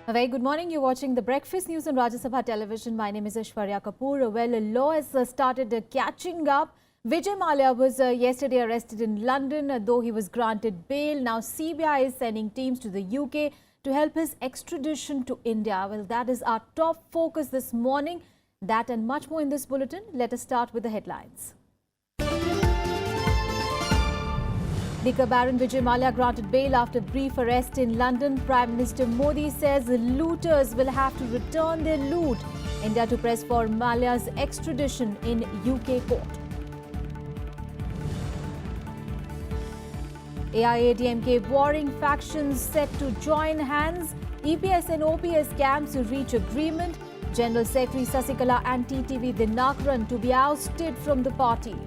A very good morning. You're watching the Breakfast News on Rajya Sabha television. My name is Aishwarya Kapoor. Well, a law has started catching up. Vijay Mallya was yesterday arrested in London, though he was granted bail. Now CBI is sending teams to the UK to help his extradition to India. Well, that is our top focus this morning. That and much more in this bulletin. Let us start with the headlines. Liquor Baron Vijay Mallya granted bail after brief arrest in London. Prime Minister Modi says looters will have to return their loot. India to press for Mallya's extradition in UK court. AIADMK warring factions set to join hands. EPS and OPS camps to reach agreement. General Secretary Sasikala and TTV Dinakaran to be ousted from the party.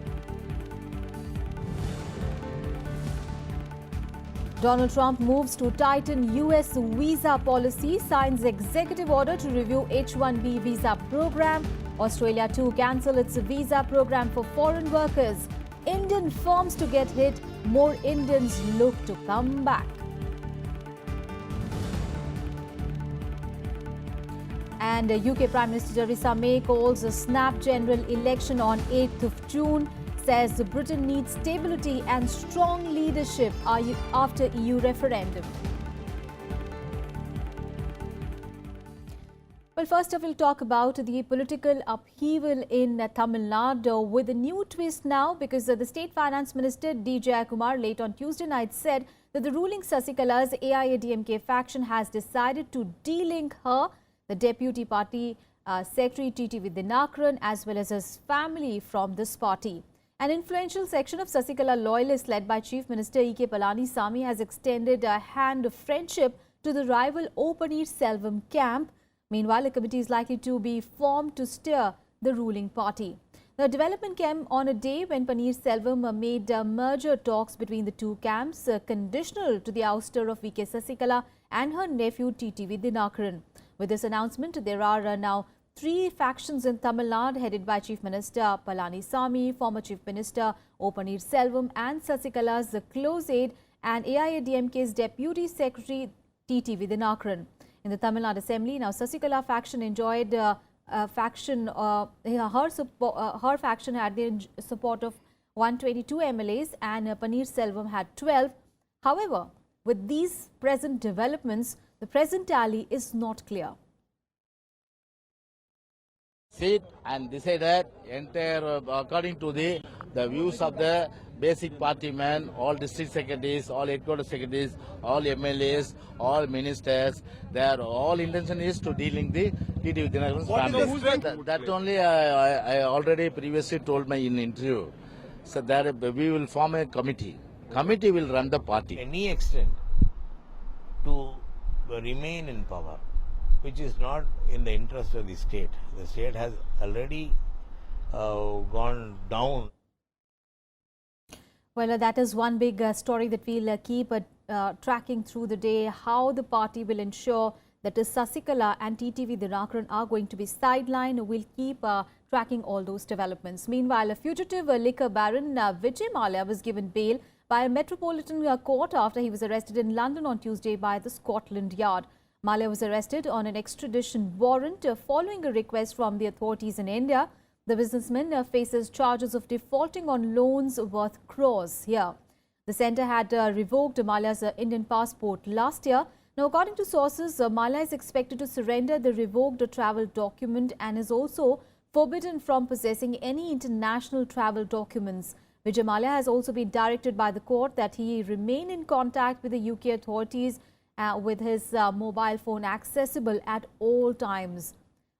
Donald Trump moves to tighten US visa policy, signs executive order to review H-1B visa program. Australia too cancel its visa program for foreign workers. Indian firms to get hit, more Indians look to come back. And UK Prime Minister Theresa May calls a snap general election on 8th of June. Says Britain needs stability and strong leadership after EU referendum. Well, first we'll talk about the political upheaval in Tamil Nadu with a new twist now, because the State Finance Minister D. Jayakumar late on Tuesday night said that the ruling Sasikala's AIADMK faction has decided to delink her, the Deputy Party Secretary TTV Dinakaran, as well as his family from this party. An influential section of Sasikala loyalists led by Chief Minister E.K. Palanisamy has extended a hand of friendship to the rival O. Selvam camp. Meanwhile, a committee is likely to be formed to steer the ruling party. The development came on a day when Selvam made merger talks between the two camps conditional to the ouster of V.K. Sasikala and her nephew TTV Dinakaran. With this announcement, there are now 3 factions in Tamil Nadu headed by Chief Minister Palanisamy, former Chief Minister O. Selvam and Sasikala's close aide and AIADMK's Deputy Secretary TTV Dinakaran. In the Tamil Nadu Assembly, now Sasikala faction enjoyed her faction had the support of 122 MLAs and Selvam had 12. However, with these present developments, the present tally is not clear. Sit and decided entire according to the views of the basic party men, all district secretaries, all headquarters secretaries, all MLAs, all ministers. Their all intention is to delink the TTV Dinakaran's family. That only I already previously told my in interview. So that we will form a committee. Committee will run the party. Any extent to remain in power, which is not in the interest of the state. The state has already gone down. Well, that is one big story that we'll keep tracking through the day, how the party will ensure that Sasikala and TTV Dinakaran are going to be sidelined. We'll keep tracking all those developments. Meanwhile, a fugitive liquor baron Vijay Mallya was given bail by a metropolitan court after he was arrested in London on Tuesday by the Scotland Yard. Mallya was arrested on an extradition warrant following a request from the authorities in India. The businessman faces charges of defaulting on loans worth crores here. The centre had revoked Mallya's Indian passport last year. Now, according to sources, Mallya is expected to surrender the revoked travel document and is also forbidden from possessing any international travel documents. Vijay Mallya has also been directed by the court that he remain in contact with the UK authorities with his mobile phone accessible at all times.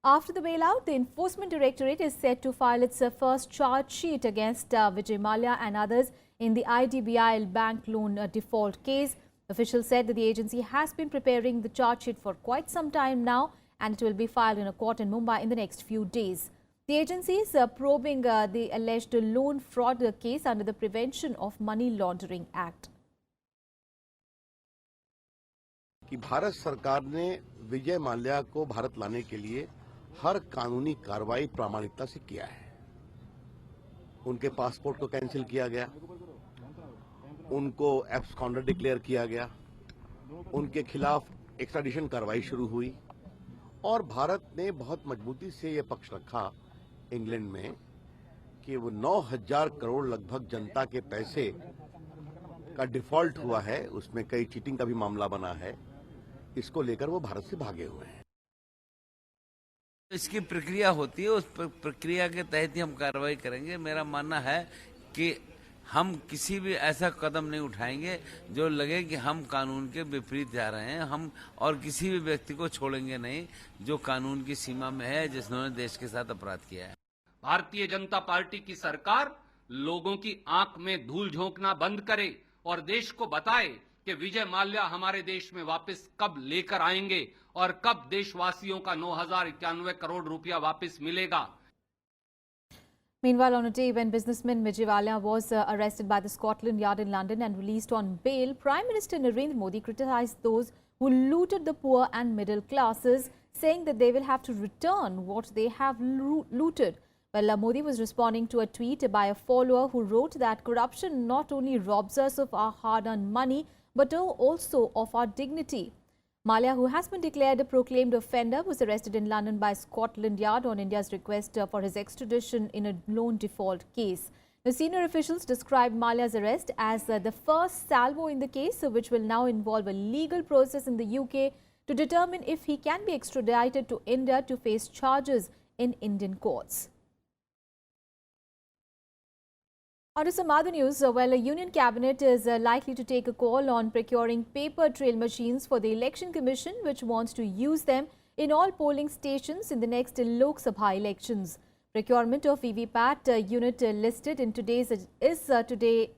After the bailout, the Enforcement Directorate is set to file its first charge sheet against Vijay Mallya and others in the IDBI bank loan default case. Officials said that the agency has been preparing the charge sheet for quite some time now, and it will be filed in a court in Mumbai in the next few days. The agency is probing the alleged loan fraud case under the Prevention of Money Laundering Act. कि भारत सरकार ने विजय माल्या को भारत लाने के लिए हर कानूनी कार्रवाई प्रामाणिकता से किया है। उनके पासपोर्ट को कैंसिल किया गया, उनको एब्सकॉन्डर डिक्लेयर किया गया, उनके खिलाफ एक्स्ट्राडिशन कार्रवाई शुरू हुई और भारत ने बहुत मजबूती से यह पक्ष रखा इंग्लैंड में कि वो 9,000 करोड़ लगभग जनता के पैसे का डिफॉल्ट हुआ है, उसमें कई चीटिंग का भी मामला बना है, इसको लेकर वो भारत से भागे हुए हैं। इसकी प्रक्रिया होती है, उस प्रक्रिया के तहत ही हम कार्रवाई करेंगे। मेरा मानना है कि हम किसी भी ऐसा कदम नहीं उठाएंगे जो लगे कि हम कानून के विपरीत जा रहे हैं। हम और किसी भी व्यक्ति को छोड़ेंगे नहीं जो कानून की सीमा में है, जिसने देश के साथ अपराध किया है। भारतीय जनता पार्टी की सरकार लोगों की आंख में धूल झोंकना बंद करे और देश को बताए कि विजय माल्या हमारे देश में वापस कब लेकर आएंगे और कब देशवासियों का 9,091 करोड़ रुपया वापस मिलेगा। Meanwhile, on a day when businessman Vijay Mallya was arrested by the Scotland Yard in London and released on bail, Prime Minister Narendra Modi criticized those who looted the poor and middle classes, saying that they will have to return what they have looted. Well, Modi was responding to a tweet by a follower who wrote that corruption not only robs us of our hard-earned money, but also of our dignity. Mallya, who has been declared a proclaimed offender, was arrested in London by Scotland Yard on India's request for his extradition in a loan default case. The senior officials described Mallya's arrest as the first salvo in the case, which will now involve a legal process in the UK to determine if he can be extradited to India to face charges in Indian courts. On to some other news, well, a union cabinet is likely to take a call on procuring paper trail machines for the Election Commission, which wants to use them in all polling stations in the next Lok Sabha elections. Procurement of VVPAT unit listed in today's today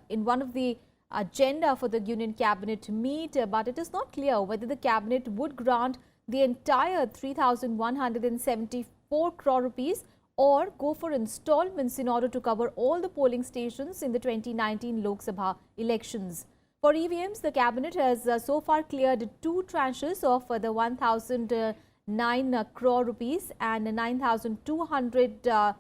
in one of the agenda for the union cabinet to meet, but it is not clear whether the cabinet would grant the entire 3,174 crore rupees or go for installments in order to cover all the polling stations in the 2019 Lok Sabha elections. For EVMs, the cabinet has so far cleared 2 tranches of the 1,009 crore rupees and 9,200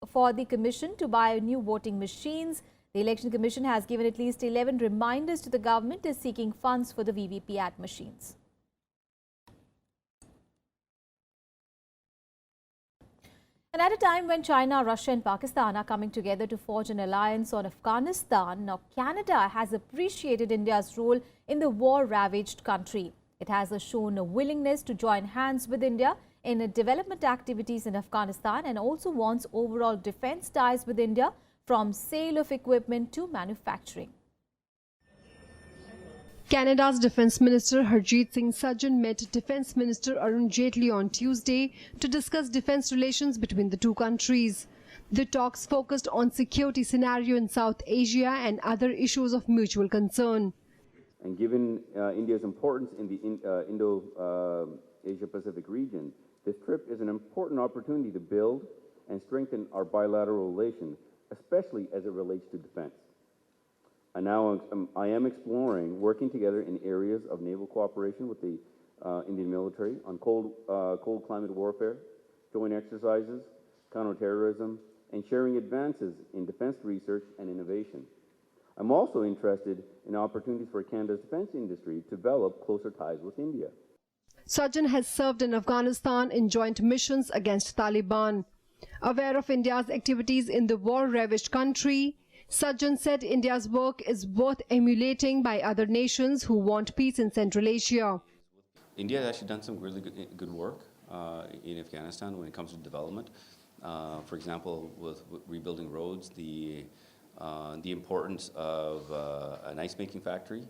for the commission to buy new voting machines. The Election Commission has given at least 11 reminders to the government seeking funds for the VVPAT machines. And at a time when China, Russia and Pakistan are coming together to forge an alliance on Afghanistan, now Canada has appreciated India's role in the war-ravaged country. It has shown a willingness to join hands with India in development activities in Afghanistan and also wants overall defense ties with India from sale of equipment to manufacturing. Canada's Defence Minister Harjit Singh Sajjan met Defence Minister Arun Jaitley on Tuesday to discuss defence relations between the two countries. The talks focused on security scenario in South Asia and other issues of mutual concern. And given India's importance in the Indo-Asia-Pacific region, this trip is an important opportunity to build and strengthen our bilateral relations, especially as it relates to defence. And now I am exploring working together in areas of naval cooperation with the Indian military on cold climate warfare, joint exercises, counterterrorism, and sharing advances in defense research and innovation. I'm also interested in opportunities for Canada's defense industry to develop closer ties with India. Sajjan has served in Afghanistan in joint missions against Taliban. Aware of India's activities in the war-ravaged country, Sajjan said India's work is worth emulating by other nations who want peace in Central Asia. India has actually done some really good work in Afghanistan when it comes to development. For example, with rebuilding roads, the importance of an ice-making factory,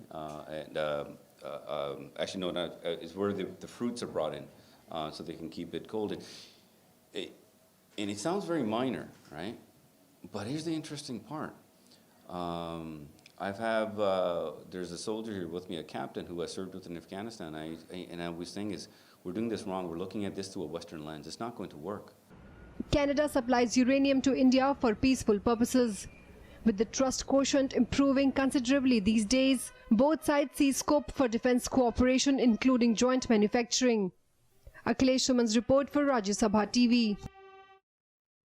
is where the fruits are brought in, so they can keep it cold. And it sounds very minor, right? But here's the interesting part. There's a soldier here with me, a captain who has served with in Afghanistan, and I was saying we're doing this wrong. We're looking at this through a Western lens. It's not going to work. Canada supplies uranium to India for peaceful purposes. With the trust quotient improving considerably these days, both sides see scope for defense cooperation, including joint manufacturing. Akhilesh Suman's report for Rajya Sabha TV.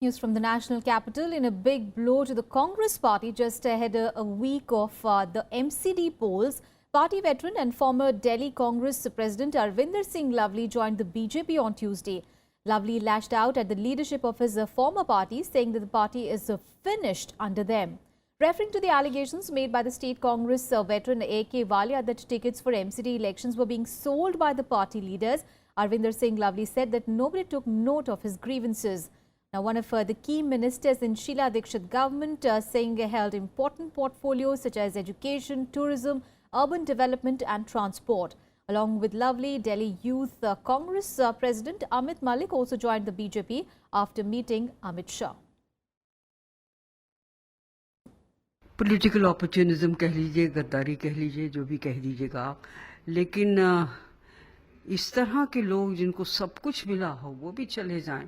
News from the national capital. In a big blow to the Congress party just ahead a week of the MCD polls, Party veteran and former Delhi Congress President Arvinder Singh Lovely joined the BJP on Tuesday. Lovely lashed out at the leadership of his former party, saying that the party is finished under them. Referring to the allegations made by the state Congress veteran A.K. Walia that tickets for MCD elections were being sold by the party leaders, Arvinder Singh Lovely said that nobody took note of his grievances. Now, one of the key ministers in Sheila Dikshit government saying held important portfolios such as education, tourism, urban development and transport. Along with Lovely, Delhi Youth Congress President Amit Malik also joined the BJP after meeting Amit Shah. Political opportunism कह लीजिए, गद्दारी कह लीजिए, जो भी कह दीजिएगा आप, लेकिन इस तरह के लोग जिनको सब कुछ मिला हो वो भी चले जाएं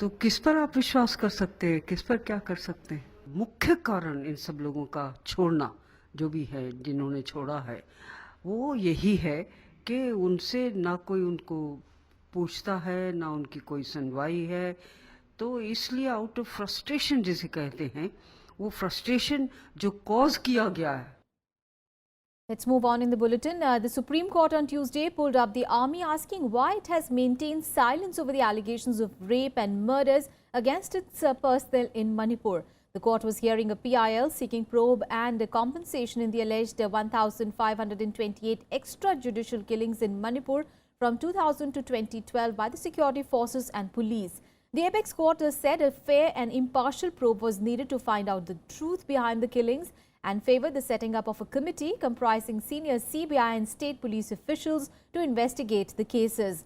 तो किस पर आप विश्वास कर सकते हैं, किस पर क्या कर सकते हैं? मुख्य कारण इन सब लोगों का छोड़ना जो भी है, जिन्होंने छोड़ा है, वो यही है कि उनसे ना कोई उनको पूछता है, ना उनकी कोई सुनवाई है। तो इसलिए आउट ऑफ फ्रस्ट्रेशन जिसे कहते हैं, वो फ्रस्ट्रेशन जो कॉज किया गया है। Let's move on in the bulletin. The Supreme Court on Tuesday pulled up the army, asking why it has maintained silence over the allegations of rape and murders against its personnel in Manipur. The court was hearing a PIL seeking probe and compensation in the alleged 1,528 extrajudicial killings in Manipur from 2000 to 2012 by the security forces and police. The apex court said a fair and impartial probe was needed to find out the truth behind the killings and favoured the setting up of a committee comprising senior CBI and state police officials to investigate the cases.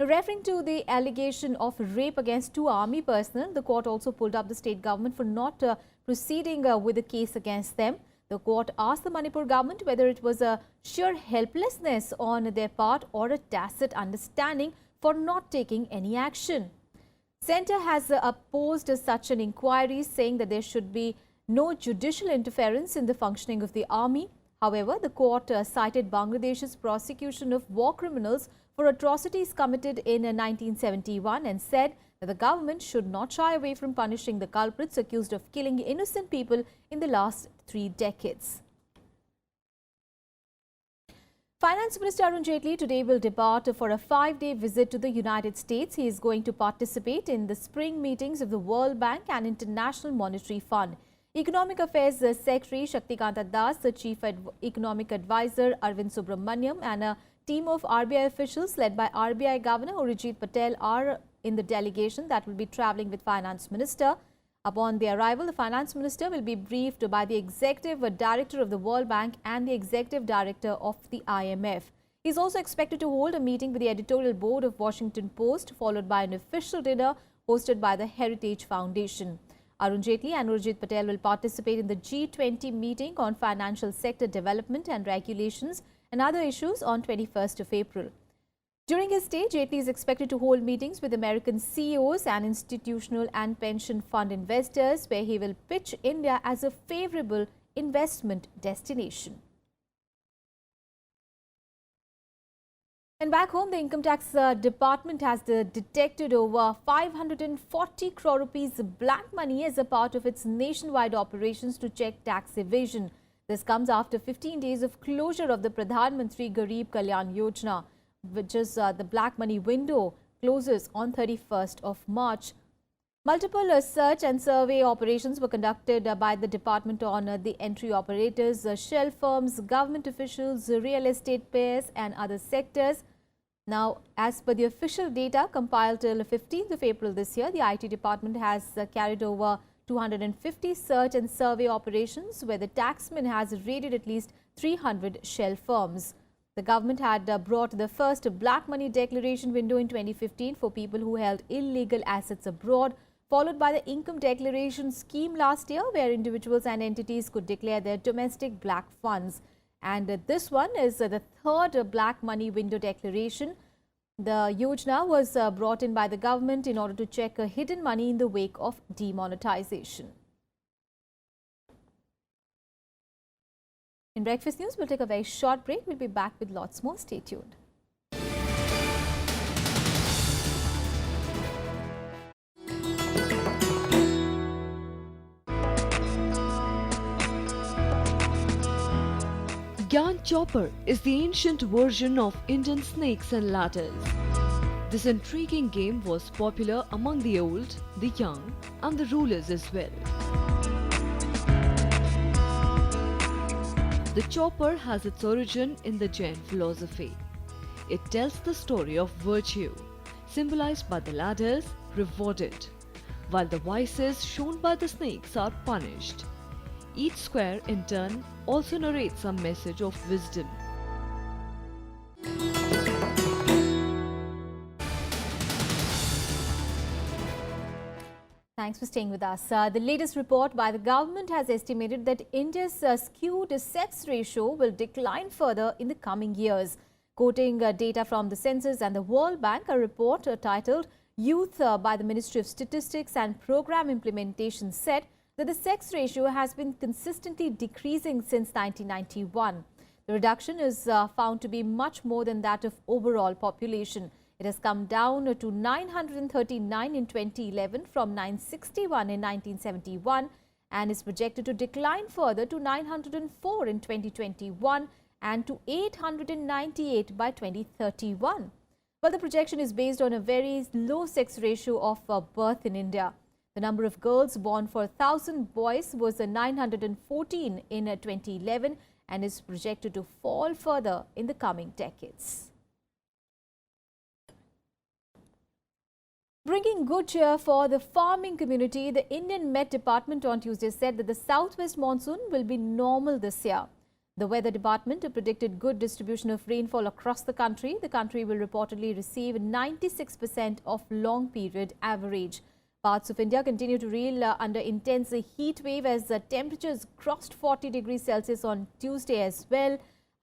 Now, referring to the allegation of rape against two army personnel, the court also pulled up the state government for not proceeding with the case against them. The court asked the Manipur government whether it was a sheer helplessness on their part or a tacit understanding for not taking any action. Centre has opposed such an inquiry, saying that there should be no judicial interference in the functioning of the army. However, the court cited Bangladesh's prosecution of war criminals for atrocities committed in 1971 and said that the government should not shy away from punishing the culprits accused of killing innocent people in the last 3 decades. Finance Minister Arun Jaitley today will depart for a 5-day visit to the United States. He is going to participate in the spring meetings of the World Bank and International Monetary Fund. Economic Affairs Secretary Shaktikanta Das, the Chief Economic Advisor Arvind Subramaniam and a team of RBI officials led by RBI Governor Urjit Patel are in the delegation that will be travelling with Finance Minister. Upon their arrival, the Finance Minister will be briefed by the Executive Director of the World Bank and the Executive Director of the IMF. He is also expected to hold a meeting with the editorial board of Washington Post, followed by an official dinner hosted by the Heritage Foundation. Arun Jaitley and Urjit Patel will participate in the G20 meeting on financial sector development and regulations and other issues on 21st of April. During his stay, Jaitley is expected to hold meetings with American CEOs and institutional and pension fund investors, where he will pitch India as a favourable investment destination. And back home, the Income Tax Department has detected over 540 crore rupees black money as a part of its nationwide operations to check tax evasion. This comes after 15 days of closure of the Pradhan Mantri Garib Kalyan Yojana, which is the black money window closes on 31st of March. Multiple search and survey operations were conducted by the department on the entry operators, shell firms, government officials, real estate pairs and other sectors. Now, as per the official data compiled till 15th of April this year, the IT department has carried over 250 search and survey operations where the taxman has raided at least 300 shell firms. The government had brought the first black money declaration window in 2015 for people who held illegal assets abroad, followed by the income declaration scheme last year, where individuals and entities could declare their domestic black funds. And this one is the third black money window declaration. The Yojana was brought in by the government in order to check hidden money in the wake of demonetization. In Breakfast News, we'll take a very short break. We'll be back with lots more. Stay tuned. Gyan Chopper is the ancient version of Indian snakes and ladders. This intriguing game was popular among the old, the young, and the rulers as well. The chopper has its origin in the Jain philosophy. It tells the story of virtue, symbolized by the ladders, rewarded, while the vices shown by the snakes are punished. Each square, in turn, also narrates a message of wisdom. Thanks for staying with us. The latest report by the government has estimated that India's skewed sex ratio will decline further in the coming years. Quoting data from the census and the World Bank, a report titled Youth by the Ministry of Statistics and Program Implementation said that the sex ratio has been consistently decreasing since 1991. The reduction is found to be much more than that of overall population. It has come down to 939 in 2011 from 961 in 1971 and is projected to decline further to 904 in 2021 and to 898 by 2031. But the projection is based on a very low sex ratio of birth in India. The number of girls born for 1,000 boys was 914 in 2011 and is projected to fall further in the coming decades. Bringing good cheer for the farming community, the Indian Met Department on Tuesday said that the southwest monsoon will be normal this year. The Weather Department predicted good distribution of rainfall across the country. The country will reportedly receive 96% of long period average. Parts of India continue to reel under intense heat wave as temperatures crossed 40 degrees Celsius on Tuesday as well.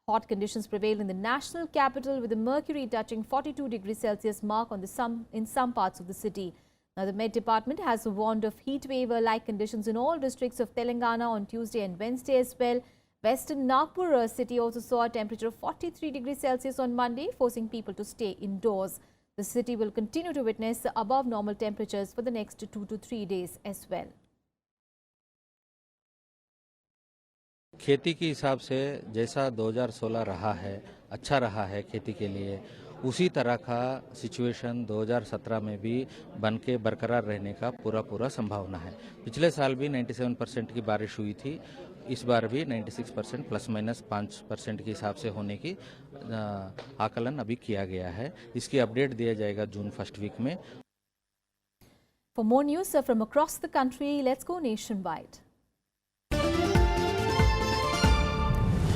Hot conditions prevail in the national capital with the mercury touching 42 degrees Celsius mark on in some parts of the city. Now, the Met Department has warned of heat wave-like conditions in all districts of Telangana on Tuesday and Wednesday as well. Western Nagpur city also saw a temperature of 43 degrees Celsius on Monday, forcing people to stay indoors. The city will continue to witness above normal temperatures for the next 2 to 3 days as well. खेती के हिसाब से जैसा 2016 रहा है, अच्छा रहा है खेती के लिए, उसी तरह का सिचुएशन 2017 में भी बन के बरकरार रहने का पूरा संभावना है। पिछले साल भी 97% की बारिश हुई थी, इस बार भी 96% प्लस माइनस 5% के हिसाब से होने की आकलन अभी किया गया है। इसकी अपडेट दिया जाएगा जून फर्स्ट वीक में। For more news from across the country, let's go nationwide.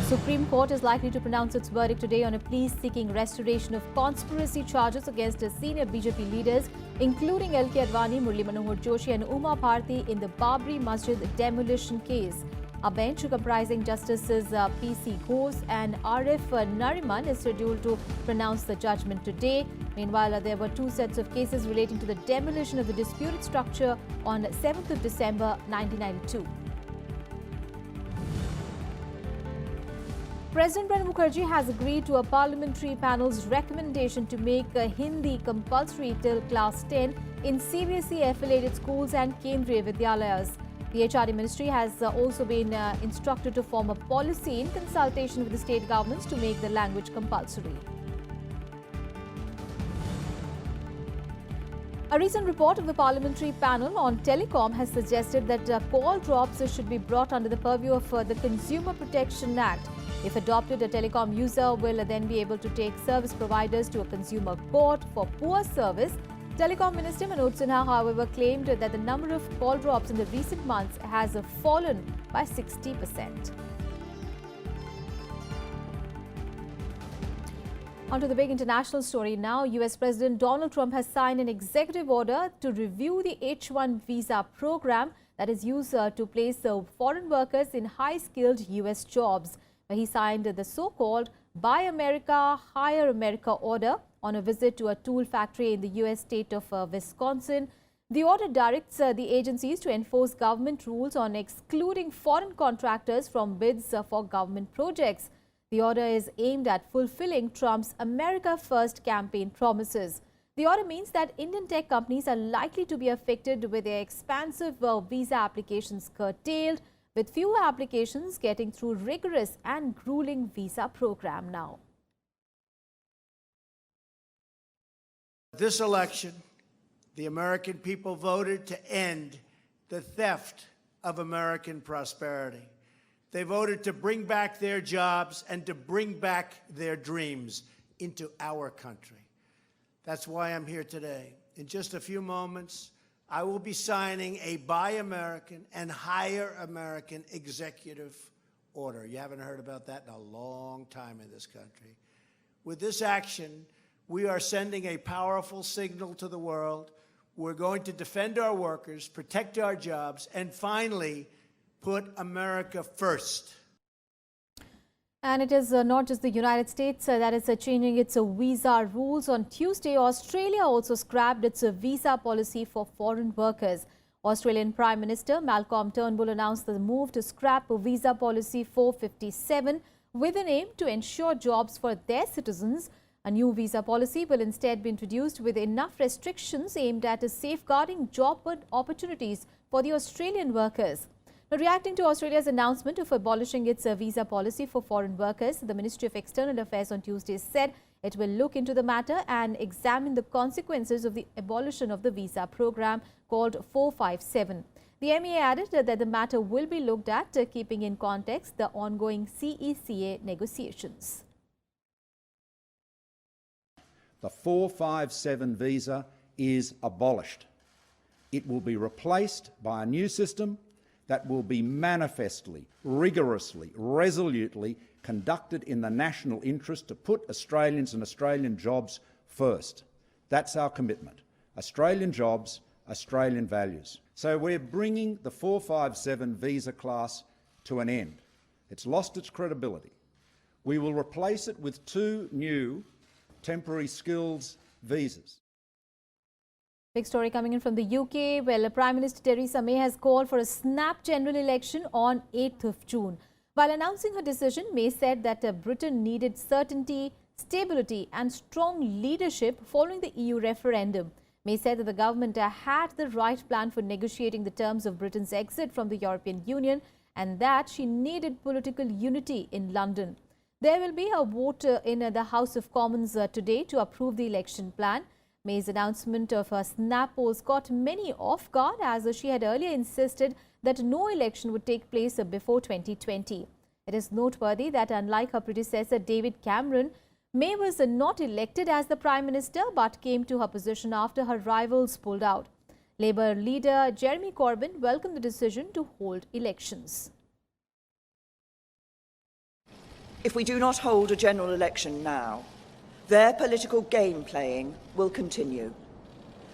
Supreme Court is likely to pronounce its verdict today on a plea seeking restoration of conspiracy charges against senior BJP leaders, including L.K. Advani, Murli Manohar Joshi and Uma Bharti in the Babri Masjid demolition case. A bench comprising Justices P.C. Ghosh and R.F. Nariman is scheduled to pronounce the judgment today. Meanwhile, there were 2 sets of cases relating to the demolition of the disputed structure on 7th of December 1992. President Pranab Mukherjee has agreed to a parliamentary panel's recommendation to make Hindi compulsory till class 10 in CBSE-affiliated schools and Kendriya Vidyalayas. The HRD ministry has also been instructed to form a policy in consultation with the state governments to make the language compulsory. A recent report of the parliamentary panel on telecom has suggested that call drops should be brought under the purview of the Consumer Protection Act. If adopted, a telecom user will then be able to take service providers to a consumer court for poor service. Telecom Minister Manoj Sinha, however, claimed that the number of call drops in the recent months has fallen by 60%. On to the big international story now. US President Donald Trump has signed an executive order to review the H-1 visa program that is used to place foreign workers in high-skilled US jobs. He signed the so-called Buy America, Hire America order on a visit to a tool factory in the US state of Wisconsin. The order directs the agencies to enforce government rules on excluding foreign contractors from bids for government projects. The order is aimed at fulfilling Trump's America First campaign promises. The order means that Indian tech companies are likely to be affected with their expansive visa applications curtailed. with fewer applications getting through rigorous and grueling visa program now. This election, the American people voted to end the theft of American prosperity. They voted to bring back their jobs and to bring back their dreams into our country. That's why I'm here today. In just a few moments, I will be signing a Buy American and Hire American executive order. You haven't heard about that in a long time in this country. With this action, we are sending a powerful signal to the world. We're going to defend our workers, protect our jobs, and finally, put America first. And it is not just the United States that is changing its visa rules. On Tuesday, Australia also scrapped its visa policy for foreign workers. Australian Prime Minister Malcolm Turnbull announced the move to scrap visa policy 457 with an aim to ensure jobs for their citizens. A new visa policy will instead be introduced with enough restrictions aimed at safeguarding job opportunities for the Australian workers. Now, reacting to Australia's announcement of abolishing its visa policy for foreign workers, the Ministry of External Affairs on Tuesday said it will look into the matter and examine the consequences of the abolition of the visa program called 457. The MEA added that the matter will be looked at, keeping in context the ongoing CECA negotiations. The 457 visa is abolished. It will be replaced by a new system that will be manifestly, rigorously, resolutely conducted in the national interest to put Australians and Australian jobs first. That's our commitment. Australian jobs, Australian values. So we're bringing the 457 visa class to an end. It's lost its credibility. We will replace it with two new temporary skills visas. Big story coming in from the UK. Well, Prime Minister Theresa May has called for a snap general election on 8th of June. While announcing her decision, May said that Britain needed certainty, stability and strong leadership following the EU referendum. May said that the government had the right plan for negotiating the terms of Britain's exit from the European Union and that she needed political unity in London. There will be a vote in the House of Commons today to approve the election plan. May's announcement of her snap polls caught many off guard as she had earlier insisted that no election would take place before 2020. It is noteworthy that unlike her predecessor David Cameron, May was not elected as the Prime Minister but came to her position after her rivals pulled out. Labour leader Jeremy Corbyn welcomed the decision to hold elections. If we do not hold a general election now, their political game playing will continue,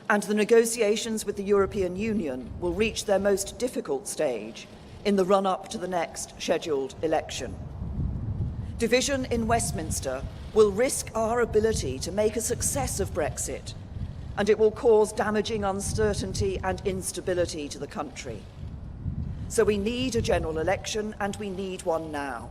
and the negotiations with the European Union will reach their most difficult stage in the run-up to the next scheduled election. Division in Westminster will risk our ability to make a success of Brexit, and it will cause damaging uncertainty and instability to the country. So we need a general election, and we need one now,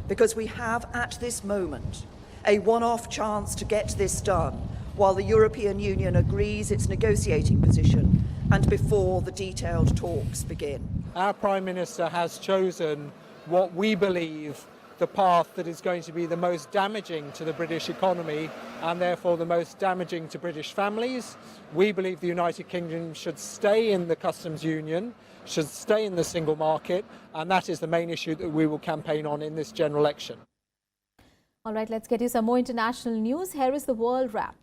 because we have at this moment a one-off chance to get this done while the European Union agrees its negotiating position and before the detailed talks begin. Our Prime Minister has chosen what we believe the path that is going to be the most damaging to the British economy and therefore the most damaging to British families. We believe the United Kingdom should stay in the customs union, should stay in the single market, and that is the main issue that we will campaign on in this general election. All right, let's get you some more international news. Here is the World Wrap.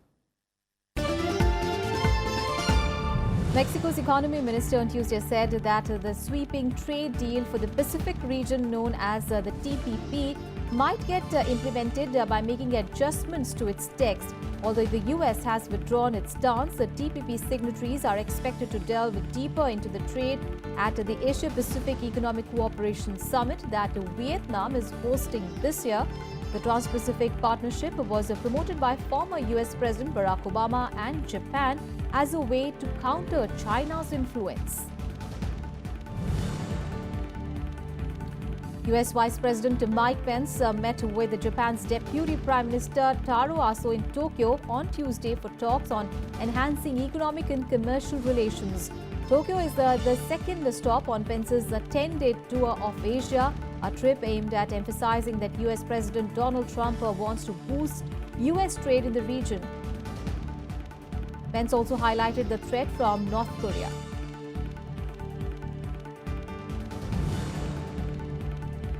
Mexico's economy minister on Tuesday said that the sweeping trade deal for the Pacific region known as the TPP might get implemented by making adjustments to its text. Although the US has withdrawn its stance, the TPP signatories are expected to delve deeper into the trade at the Asia-Pacific Economic Cooperation Summit that Vietnam is hosting this year. The Trans-Pacific Partnership was promoted by former US President Barack Obama and Japan as a way to counter China's influence. US Vice President Mike Pence met with Japan's Deputy Prime Minister Taro Aso in Tokyo on Tuesday for talks on enhancing economic and commercial relations. Tokyo is the second stop on Pence's 10-day tour of Asia, a trip aimed at emphasizing that US President Donald Trump wants to boost US trade in the region. Pence also highlighted the threat from North Korea.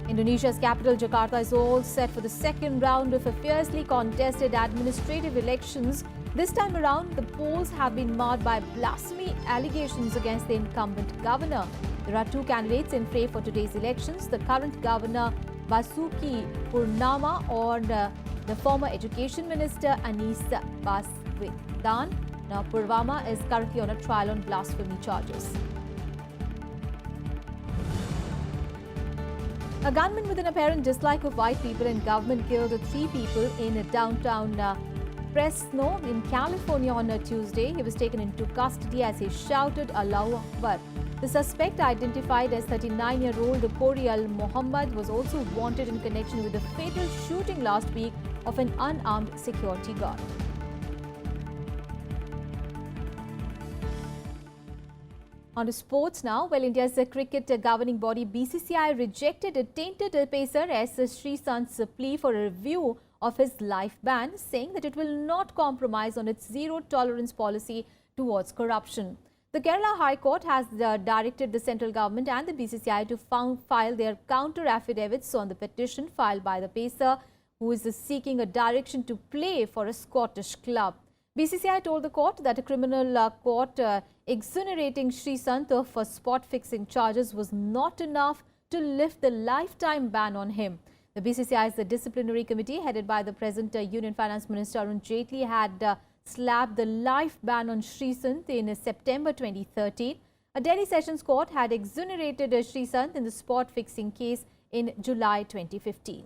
Indonesia's capital Jakarta is all set for the second round of a fiercely contested administrative elections. This time around, the polls have been marred by blasphemy allegations against the incumbent governor. There are two candidates in play for today's elections: the current governor Basuki Purnama or the former education minister Anies Baswedan. Now, Purnama is currently on a trial on blasphemy charges. A gunman with an apparent dislike of white people in government killed 3 people in downtown Fresno in California on Tuesday. He was taken into custody as he shouted Allahu Akbar. The suspect, identified as 39-year-old Korial Mohammed, was also wanted in connection with the fatal shooting last week of an unarmed security guard. On to sports now. Well, India's cricket governing body BCCI rejected a tainted pacer S. Sreesant's plea for a review of his life ban, saying that it will not compromise on its zero-tolerance policy towards corruption. The Kerala High Court has directed the central government and the BCCI to file their counter-affidavits on the petition filed by the pacer, who is seeking a direction to play for a Scottish club. BCCI told the court that a criminal court exonerating Sreesant of spot-fixing charges was not enough to lift the lifetime ban on him. The BCCI's disciplinary committee, headed by the present Union Finance Minister Arun Jaitley, had slapped the life ban on Sreesant in September 2013. A Delhi Sessions Court had exonerated Sreesant in the spot-fixing case in July 2015.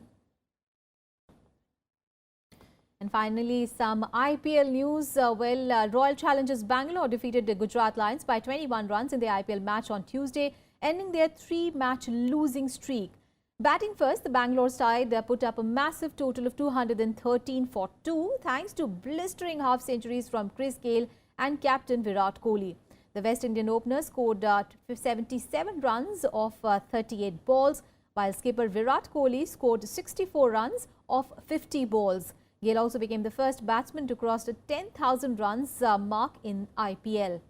And finally, some IPL news. Royal Challengers Bangalore defeated the Gujarat Lions by 21 runs in the IPL match on Tuesday, ending their 3-match losing streak. Batting first, the Bangalore side put up a massive total of 213 for 2, thanks to blistering half-centuries from Chris Gale and captain Virat Kohli. The West Indian opener scored 77 runs off 38 balls, while skipper Virat Kohli scored 64 runs off 50 balls. Gale also became the first batsman to cross the 10,000 runs mark in IPL.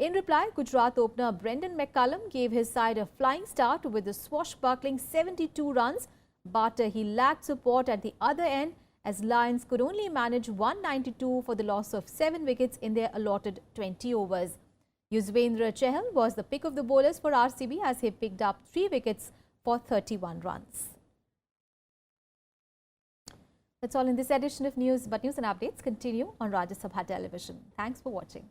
In reply, Gujarat opener Brendan McCullum gave his side a flying start with a swashbuckling 72 runs, but he lacked support at the other end as Lions could only manage 192 for the loss of 7 wickets in their allotted 20 overs. Yuzvendra Chahal was the pick of the bowlers for RCB as he picked up 3 wickets for 31 runs. That's all in this edition of news, but news and updates continue on Rajya Sabha television. Thanks for watching.